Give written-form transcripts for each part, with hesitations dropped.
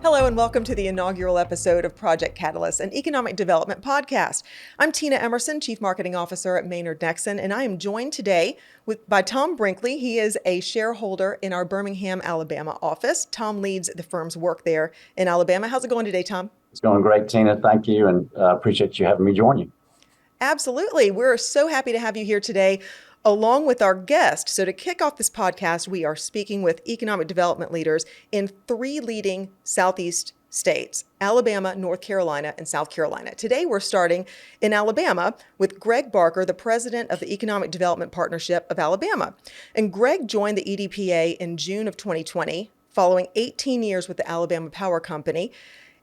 Hello and welcome to the inaugural episode of Project Catalyst, an economic development podcast. I'm Tina Emerson, Chief Marketing Officer at Maynard Nexsen, and I am joined today by Tom Brinkley. He is a shareholder in our Birmingham, Alabama office. Tom leads the firm's work there in Alabama. How's it going today, Tom? It's going great, Tina. Thank you, and appreciate you having me join you. Absolutely. We're so happy to have you here today, along with our guest. So to kick off this podcast, we are speaking with economic development leaders in three leading Southeast states: Alabama, North Carolina, and South Carolina. Today, we're starting in Alabama with Greg Barker, the president of the Economic Development Partnership of Alabama. And Greg joined the EDPA in June of 2020, following 18 years with the Alabama Power Company.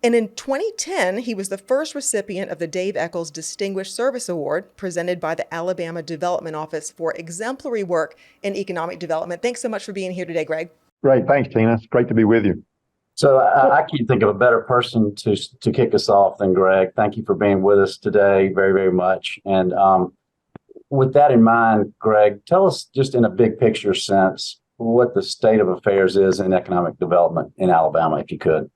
And in 2010, he was the first recipient of the Dave Eccles Distinguished Service Award, presented by the Alabama Development Office for exemplary work in economic development. Thanks so much for being here today, Greg. Great. Thanks, Tina. It's great to be with you. So I can't think of a better person to kick us off than Greg. Thank you for being with us today very, very much. And with that in mind, Greg, tell us just in a big picture sense what the state of affairs is in economic development in Alabama, if you could.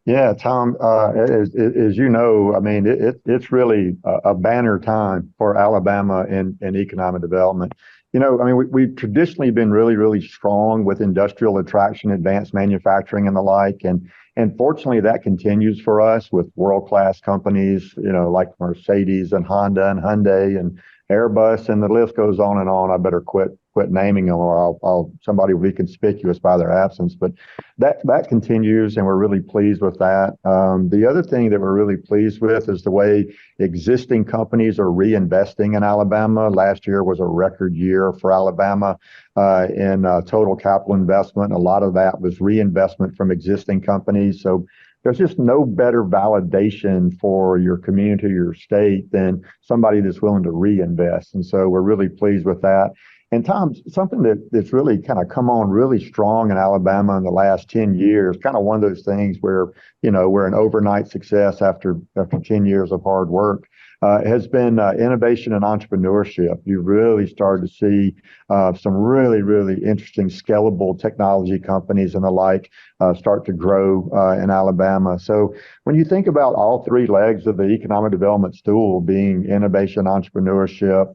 Yeah, Tom, as you know, I mean, it's really a banner time for Alabama in economic development. You know, I mean, we've traditionally been really, really strong with industrial attraction, advanced manufacturing and the like. And fortunately, that continues for us with world-class companies, you know, like Mercedes and Honda and Hyundai and Airbus, and the list goes on and on. I better quit naming them, or somebody will be conspicuous by their absence. But that continues, and we're really pleased with that. The other thing that we're really pleased with is the way existing companies are reinvesting in Alabama. Last year was a record year for Alabama in total capital investment. A lot of that was reinvestment from existing companies. So there's just no better validation for your community, your state, than somebody that's willing to reinvest. And so we're really pleased with that. And Tom, something that's really kind of come on really strong in Alabama in the last 10 years, kind of one of those things where, you know, we're an overnight success after 10 years of hard work, has been innovation and entrepreneurship. You've really started to see some really, really interesting scalable technology companies and the like start to grow in Alabama. So when you think about all three legs of the economic development stool, being innovation, entrepreneurship,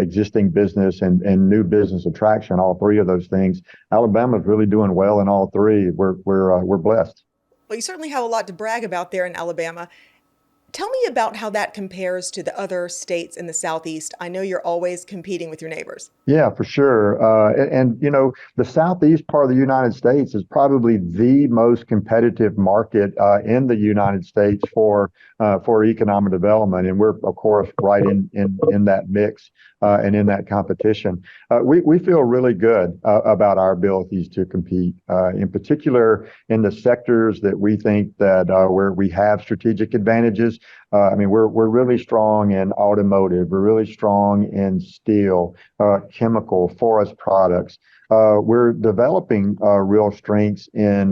existing business and new business attraction, all three of those things, Alabama's really doing well in all three. We're blessed. Well, you certainly have a lot to brag about there in Alabama. Tell me about how that compares to the other states in the Southeast. I know you're always competing with your neighbors. Yeah, for sure. And, you know, the Southeast part of the United States is probably the most competitive market in the United States for economic development. And we're, of course, right in that mix and in that competition. We feel really good about our abilities to compete, in particular in the sectors that we think that where we have strategic advantages. I mean, we're really strong in automotive. We're really strong in steel, chemical, forest products. We're developing real strengths in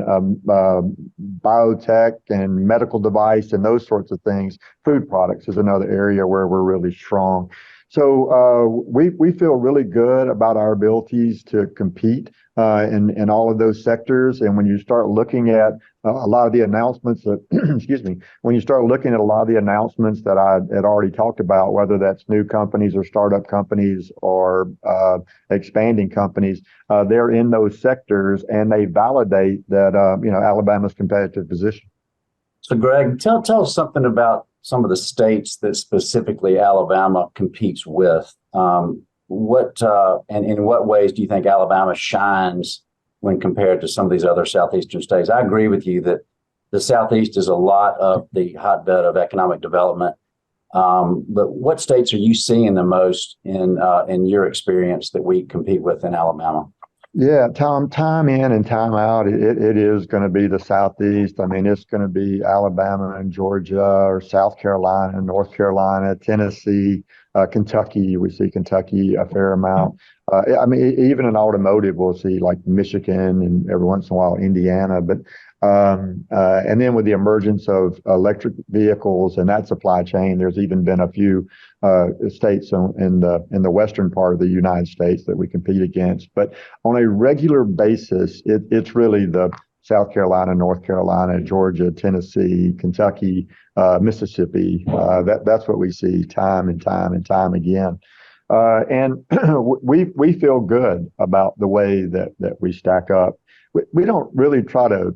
biotech and medical device and those sorts of things. Food products is another area where we're really strong. So we feel really good about our abilities to compete in all of those sectors. And when you start looking at a lot of the announcements that, excuse me, when you start looking at a lot of the announcements that I had already talked about, whether that's new companies or startup companies or expanding companies, they're in those sectors and they validate that, Alabama's competitive position. So, Greg, tell us something about some of the states that specifically Alabama competes with. And in what ways do you think Alabama shines when compared to some of these other southeastern states? I agree with you that the Southeast is a lot of the hotbed of economic development. But what states are you seeing the most in your experience that we compete with in Alabama? Yeah, Tom, time in and time out, it is going to be the Southeast. I mean, it's going to be Alabama and Georgia, or South Carolina, North Carolina, Tennessee, Kentucky. We see Kentucky a fair amount. I mean, even in automotive, we'll see like Michigan and every once in a while Indiana. But and then with the emergence of electric vehicles and that supply chain, there's even been a few states in the western part of the United States that we compete against. But on a regular basis, it's really the South Carolina, North Carolina, Georgia, Tennessee, Kentucky, Mississippi. That's what we see time and time and time again. And we feel good about the way that we stack up. We don't really try to,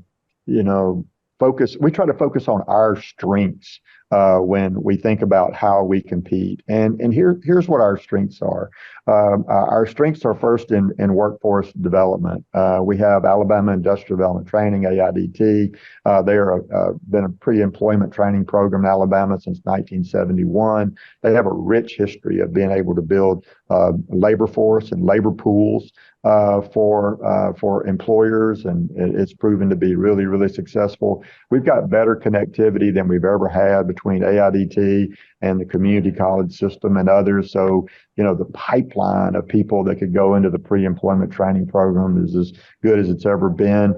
focus. We try to focus on our strengths when we think about how we compete. And here's what our strengths are. Our strengths are first in workforce development. We have Alabama Industrial Development Training, AIDT. They are been a pre-employment training program in Alabama since 1971. They have a rich history of being able to build labor force and labor pools for employers, and it's proven to be really, really successful. We've got better connectivity than we've ever had between AIDT and the community college system and others. So, the pipeline of people that could go into the pre-employment training program is as good as it's ever been.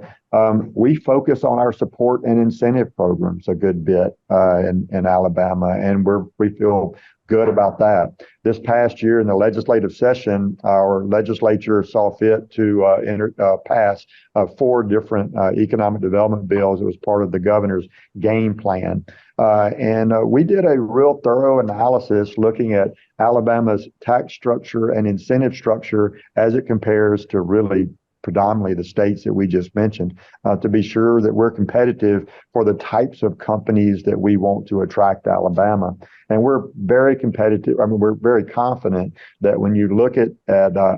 We focus on our support and incentive programs a good bit in Alabama, and we feel good about that. This past year in the legislative session, our legislature saw fit to pass 4 different economic development bills. It was part of the governor's game plan. And we did a real thorough analysis looking at Alabama's tax structure and incentive structure as it compares to really predominantly the states that we just mentioned, to be sure that we're competitive for the types of companies that we want to attract to Alabama. And we're very competitive. I mean, we're very confident that when you look at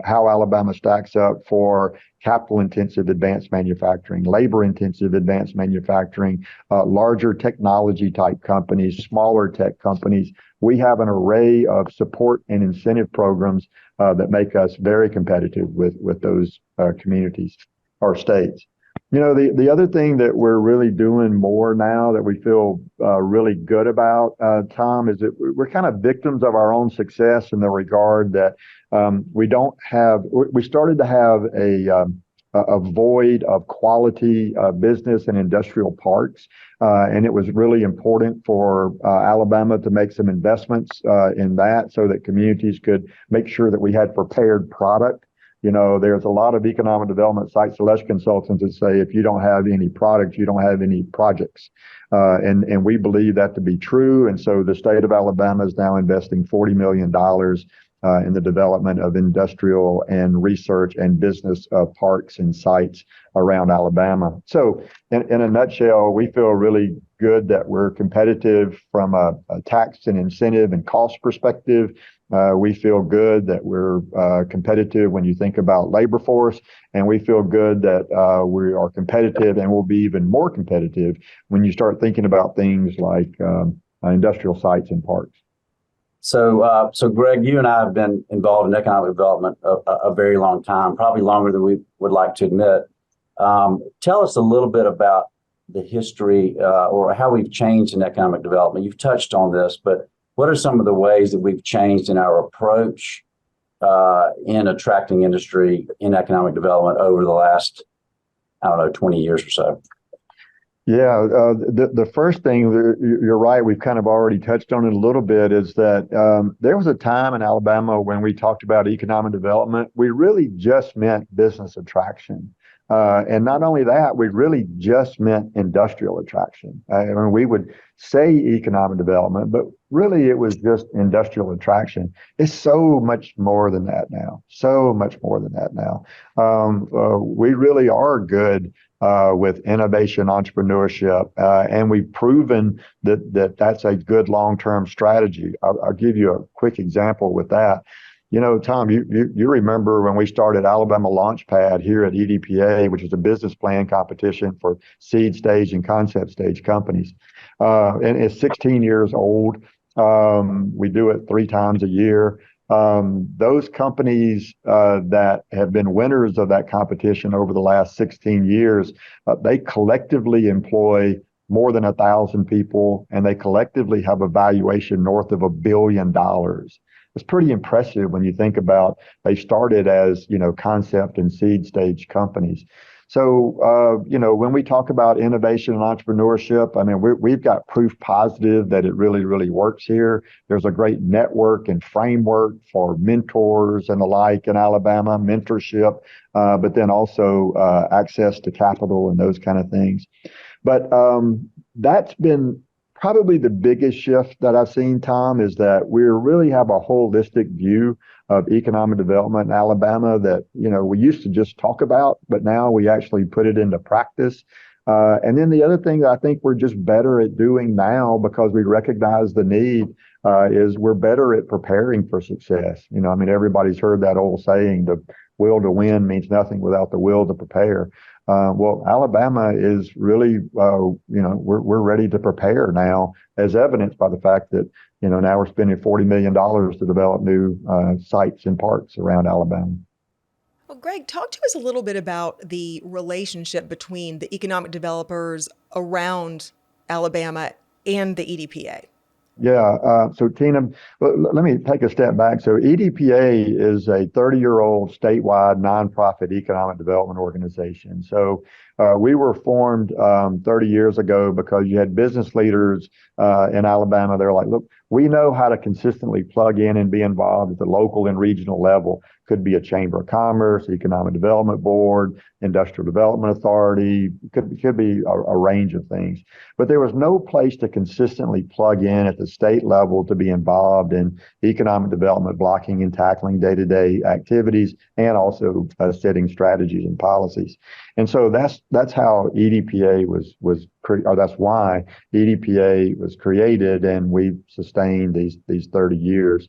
how Alabama stacks up for capital-intensive advanced manufacturing, labor-intensive advanced manufacturing, larger technology-type companies, smaller tech companies, we have an array of support and incentive programs that make us very competitive with those communities or states. The other thing that we're really doing more now that we feel really good about, Tom, is that we're kind of victims of our own success in the regard that we started to have a void of quality business and industrial parks. And it was really important for Alabama to make some investments in that so that communities could make sure that we had prepared product. There's a lot of economic development site selection consultants that say if you don't have any products, you don't have any projects. And we believe that to be true. And so the state of Alabama is now investing $40 million in the development of industrial and research and business parks and sites around Alabama. So in a nutshell, we feel really good that we're competitive from a tax and incentive and cost perspective. We feel good that we're competitive when you think about labor force, and we feel good that we are competitive and will be even more competitive when you start thinking about things like industrial sites and parks. So Greg, you and I have been involved in economic development a very long time, probably longer than we would like to admit. Tell us a little bit about the history or how we've changed in economic development. You've touched on this, but what are some of the ways that we've changed in our approach in attracting industry in economic development over the last, 20 years or so? Yeah, the first thing, you're right, we've kind of already touched on it a little bit, is that there was a time in Alabama when we talked about economic development, we really just meant business attraction. And not only that, we really just meant industrial attraction. I mean, we would say economic development, but really it was just industrial attraction. It's so much more than that now, so much more than that now. We really are good with innovation, entrepreneurship, and we've proven that that's a good long-term strategy. I'll give you a quick example with that. Tom, you remember when we started Alabama Launchpad here at EDPA, which is a business plan competition for seed stage and concept stage companies. And it's 16 years old. We do it 3 times a year. Those companies that have been winners of that competition over the last 16 years, they collectively employ more than 1,000 people, and they collectively have a valuation north of $1 billion. It's pretty impressive when you think about they started as, concept and seed stage companies. So, when we talk about innovation and entrepreneurship, I mean, we've got proof positive that it really, really works here. There's a great network and framework for mentors and the like in Alabama, mentorship, but then also access to capital and those kind of things. But that's been probably the biggest shift that I've seen, Tom, is that we really have a holistic view of economic development in Alabama that, we used to just talk about, but now we actually put it into practice. And then the other thing that I think we're just better at doing now because we recognize the need is we're better at preparing for success. I mean, everybody's heard that old saying, the will to win means nothing without the will to prepare. Well, Alabama is really, we're ready to prepare now, as evidenced by the fact that, now we're spending $40 million to develop new sites and parks around Alabama. Well, Greg, talk to us a little bit about the relationship between the economic developers around Alabama and the EDPA. Yeah. So Tina, let me take a step back. So EDPA is a 30-year-old statewide nonprofit economic development organization. So we were formed 30 years ago because you had business leaders in Alabama. They're like, look, we know how to consistently plug in and be involved at the local and regional level. Could be a chamber of commerce, economic development board, industrial development authority, could be a range of things. But there was no place to consistently plug in at the state level to be involved in economic development, blocking and tackling day-to-day activities, and also setting strategies and policies. And so that's how EDPA that's why EDPA was created, and we've sustained these 30 years.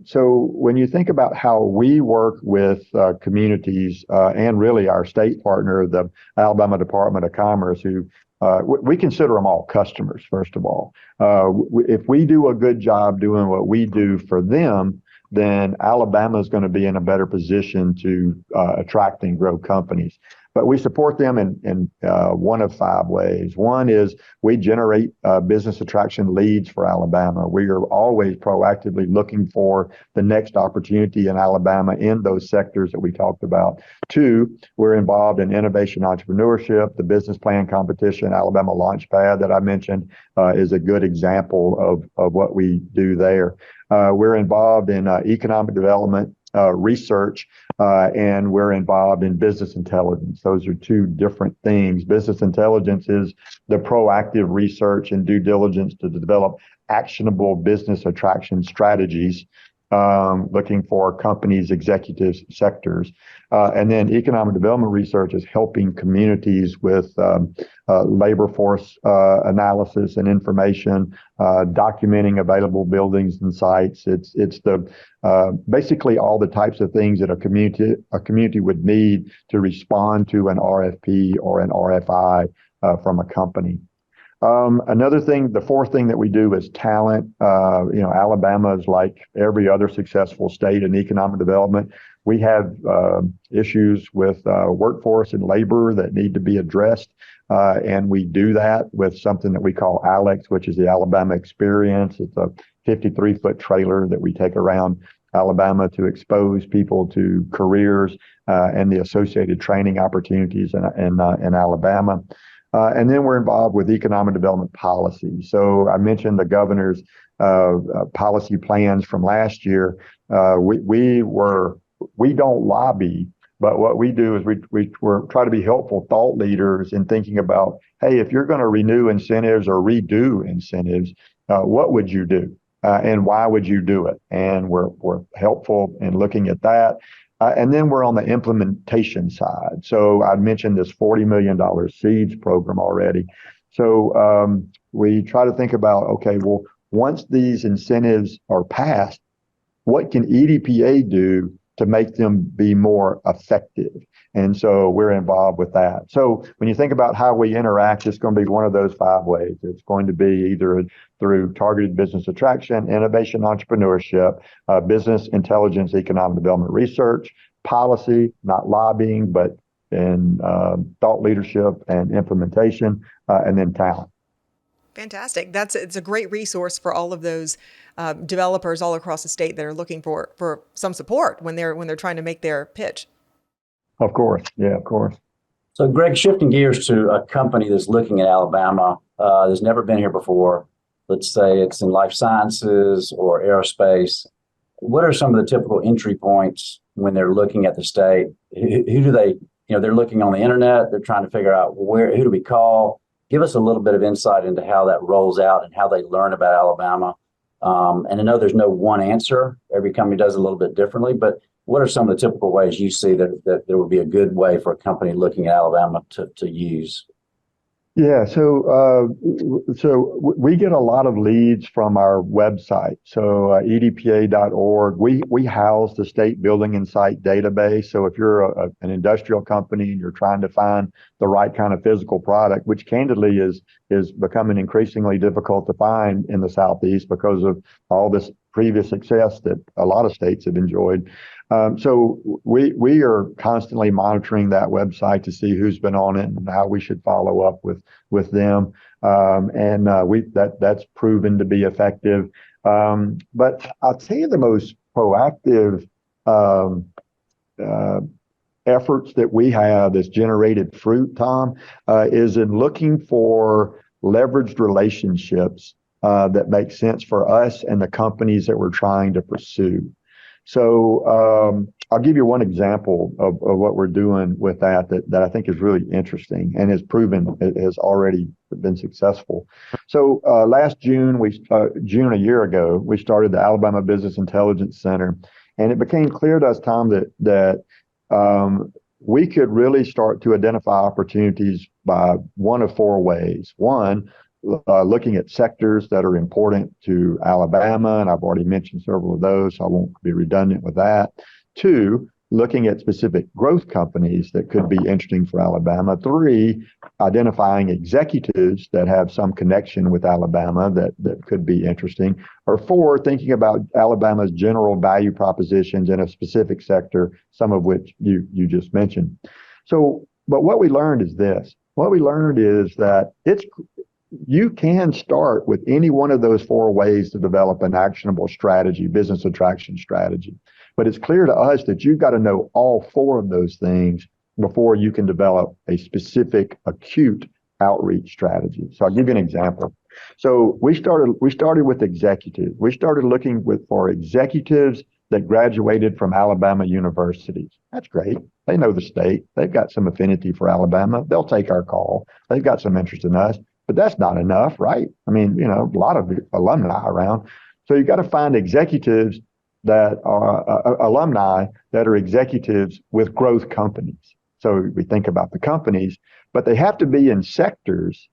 So when you think about how we work with communities and really our state partner, the Alabama Department of Commerce, who we consider them all customers, first of all. If we do a good job doing what we do for them, then Alabama is going to be in a better position to attract and grow companies. But we support them in one of five ways. One is we generate business attraction leads for Alabama. We are always proactively looking for the next opportunity in Alabama in those sectors that we talked about. Two, we're involved in innovation entrepreneurship. The business plan competition, Alabama Launchpad that I mentioned, is a good example of what we do there. We're involved in economic development, research, and we're involved in business intelligence. Those are two different things. Business intelligence is the proactive research and due diligence to develop actionable business attraction strategies, looking for companies, executives, sectors. And then economic development research is helping communities with labor force analysis and information, documenting available buildings and sites. It's the basically all the types of things that a community would need to respond to an RFP or an RFI from a company. Another thing, the fourth thing that we do is talent. Alabama is like every other successful state in economic development. We have issues with workforce and labor that need to be addressed. And we do that with something that we call ALEX, which is the Alabama Experience. It's a 53-foot trailer that we take around Alabama to expose people to careers and the associated training opportunities in Alabama. And then we're involved with economic development policy. So I mentioned the governor's policy plans from last year. We don't lobby, but what we do is we try to be helpful thought leaders in thinking about, hey, if you're going to renew incentives or redo incentives, what would you do? And why would you do it? And we're helpful in looking at that. And then we're on the implementation side. So I mentioned this $40 million seeds program already. So we try to think about, okay, well, once these incentives are passed, what can EDPA do to make them be more effective? And so we're involved with that. So when you think about how we interact, it's going to be one of those five ways. It's going to be either through targeted business attraction, innovation, entrepreneurship, business intelligence, economic development research, policy, not lobbying, but in thought leadership and implementation, and then talent. Fantastic. It's a great resource for all of those developers all across the state that are looking for some support when they're trying to make their pitch. Of course. Yeah, of course. So, Greg, shifting gears to a company that's looking at Alabama, that's never been here before. Let's say it's in life sciences or aerospace. What are some of the typical entry points when they're looking at the state? Who do they, they're looking on the internet, they're trying to figure out who do we call? Give us a little bit of insight into how that rolls out and how they learn about Alabama. And I know there's no one answer. Every company does it a little bit differently, but what are some of the typical ways you see that there would be a good way for a company looking at Alabama to use? Yeah, so we get a lot of leads from our website. So EDPA.org, we house the state building and site database. So if you're an industrial company and you're trying to find the right kind of physical product, which candidly is becoming increasingly difficult to find in the Southeast because of all this previous success that a lot of states have enjoyed. So we are constantly monitoring that website to see who's been on it and how we should follow up with them. That's proven to be effective. But I'll tell you the most proactive efforts that we have that's generated fruit, Tom, is in looking for leveraged relationships that make sense for us and the companies that we're trying to pursue. So I'll give you one example of what we're doing with that I think is really interesting and has proven it has already been successful. So last June, June a year ago, we started the Alabama Business Intelligence Center, and it became clear to us, Tom, that we could really start to identify opportunities by one of four ways. One, looking at sectors that are important to Alabama, and I've already mentioned several of those, so I won't be redundant with that. Two, looking at specific growth companies that could be interesting for Alabama. Three, identifying executives that have some connection with Alabama that could be interesting. Or four, thinking about Alabama's general value propositions in a specific sector, some of which you just mentioned. So, but what we learned is this. What we learned is that you can start with any one of those four ways to develop an actionable strategy, business attraction strategy. But it's clear to us that you've got to know all four of those things before you can develop a specific acute outreach strategy. So I'll give you an example. So we started with executives. We started looking for executives that graduated from Alabama universities. That's great. They know the state. They've got some affinity for Alabama. They'll take our call. They've got some interest in us. But that's not enough, right? I mean, a lot of alumni around. So you got to find executives that are alumni that are executives with growth companies. So we think about the companies, but they have to be in sectors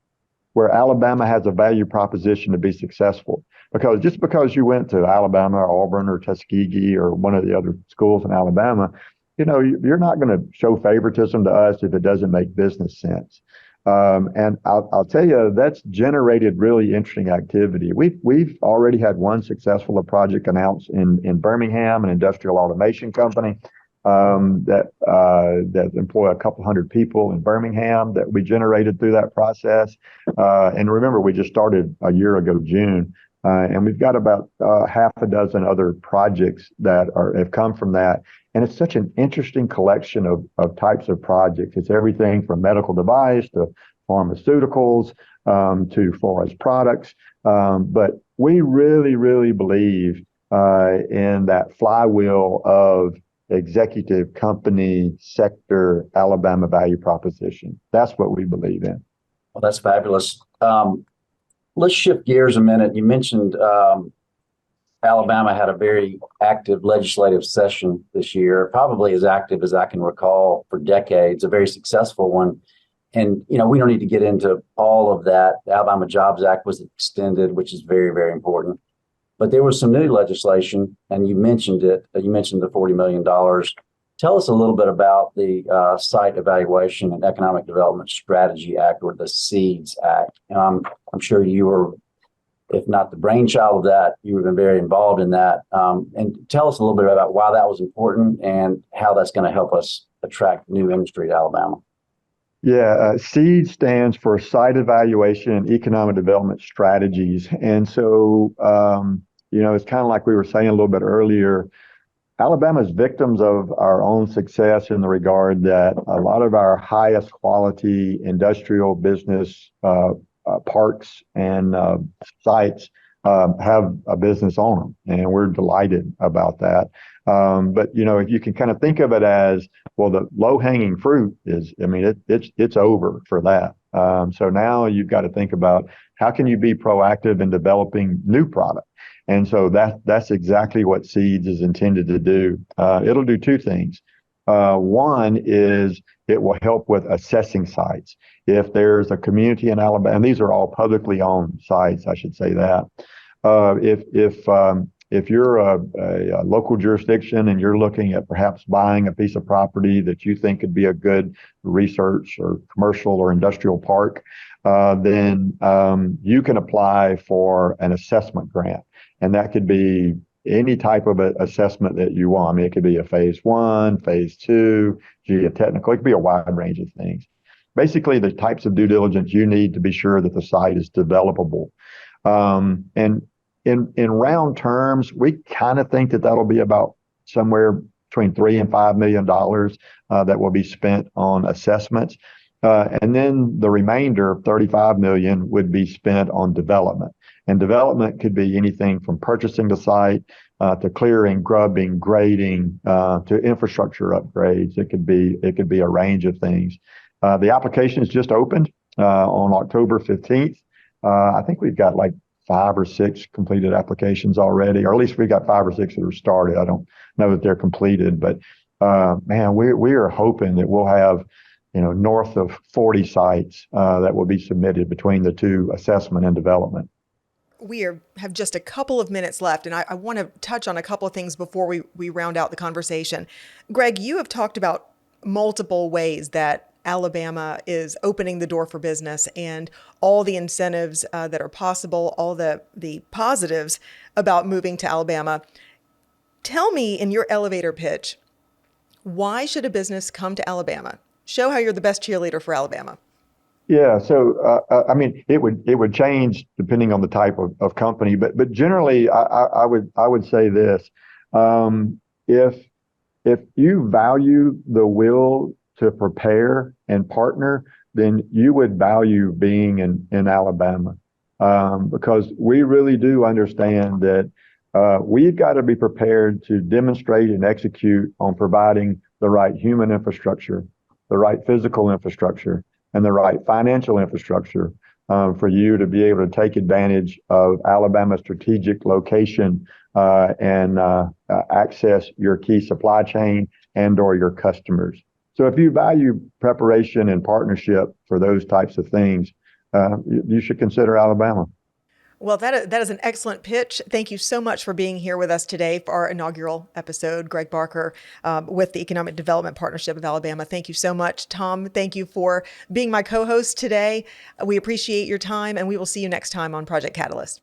where Alabama has a value proposition to be successful. Because just because you went to Alabama or Auburn or Tuskegee or one of the other schools in Alabama, you're not going to show favoritism to us if it doesn't make business sense. And I'll tell you, that's generated really interesting activity. We've already had one successful project announced in Birmingham, an industrial automation company that employ a couple hundred people in Birmingham that we generated through that process. And remember, we just started a year ago, June. And we've got about half a dozen other projects that have come from that. And it's such an interesting collection of types of projects. It's everything from medical device to pharmaceuticals to forest products. But we really, really believe in that flywheel of executive company sector Alabama value proposition. That's what we believe in. Well, that's fabulous. Let's shift gears a minute. You mentioned Alabama had a very active legislative session this year, probably as active as I can recall for decades, a very successful one. And, we don't need to get into all of that. The Alabama Jobs Act was extended, which is very, very important. But there was some new legislation, and you mentioned it. You mentioned the $40 million. Tell us a little bit about the Site Evaluation and Economic Development Strategy Act, or the SEEDS Act. I'm sure you were, if not the brainchild of that, you have been very involved in that. And tell us a little bit about why that was important and how that's going to help us attract new industry to Alabama. Yeah, SEED stands for Site Evaluation and Economic Development Strategies. And so, it's kind of like we were saying a little bit earlier. Alabama's victims of our own success in the regard that a lot of our highest quality industrial business parks and sites have a business on them, and we're delighted about that. But if you can kind of think of it as, well, the low hanging fruit is, I mean, it's over for that. So now you've got to think about how can you be proactive in developing new product. And so that's exactly what Seeds is intended to do. It'll do two things. One is it will help with assessing sites. If there's a community in Alabama, and these are all publicly owned sites, I should say that. If you're a local jurisdiction and you're looking at perhaps buying a piece of property that you think could be a good research or commercial or industrial park, then you can apply for an assessment grant. And that could be any type of assessment that you want. I mean, it could be a phase 1, phase 2, geotechnical. It could be a wide range of things. Basically, the types of due diligence you need to be sure that the site is developable. And in round terms, we kind of think that that'll be about somewhere between $3 and $5 million that will be spent on assessments. And then the remainder, $35 million, would be spent on development. And development could be anything from purchasing the site to clearing, grubbing, grading, to infrastructure upgrades. It could be a range of things. The application is just opened on October 15th. I think we've got like 5 or 6 completed applications already, or at least we got 5 or 6 that are started. I don't know that they're completed, but man, we are hoping that we'll have north of 40 sites that will be submitted between the two, assessment and development. We have just a couple of minutes left, and I want to touch on a couple of things before we round out the conversation. Greg, you have talked about multiple ways that Alabama is opening the door for business and all the incentives that are possible, all the positives about moving to Alabama. Tell me in your elevator pitch, why should a business come to Alabama? Show how you're the best cheerleader for Alabama. Yeah, so I mean, it would change depending on the type of company, but generally, I would say this: if you value the will to prepare and partner, then you would value being in Alabama, because we really do understand that we've got to be prepared to demonstrate and execute on providing the right human infrastructure, the right physical infrastructure, and the right financial infrastructure for you to be able to take advantage of Alabama's strategic location and access your key supply chain and/or your customers. So if you value preparation and partnership for those types of things, you should consider Alabama. Well, that is an excellent pitch. Thank you so much for being here with us today for our inaugural episode, Greg Barker, with the Economic Development Partnership of Alabama. Thank you so much. Tom, thank you for being my co-host today. We appreciate your time, and we will see you next time on Project Catalyst.